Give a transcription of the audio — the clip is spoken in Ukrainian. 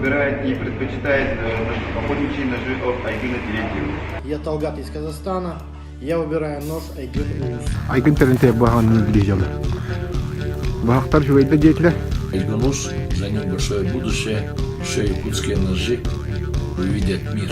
Выбирает и предпочитает охотничьи ножи от Айгына Терентьева. Я Талгат из Казахстана. Я выбираю нож Айгын Улус. Айгын Терентьев бағанын білежелі. Бағақтар жүйді дейтілі. Айгын Улус, за ним большое будущее, еще якутские ножи увидят мир.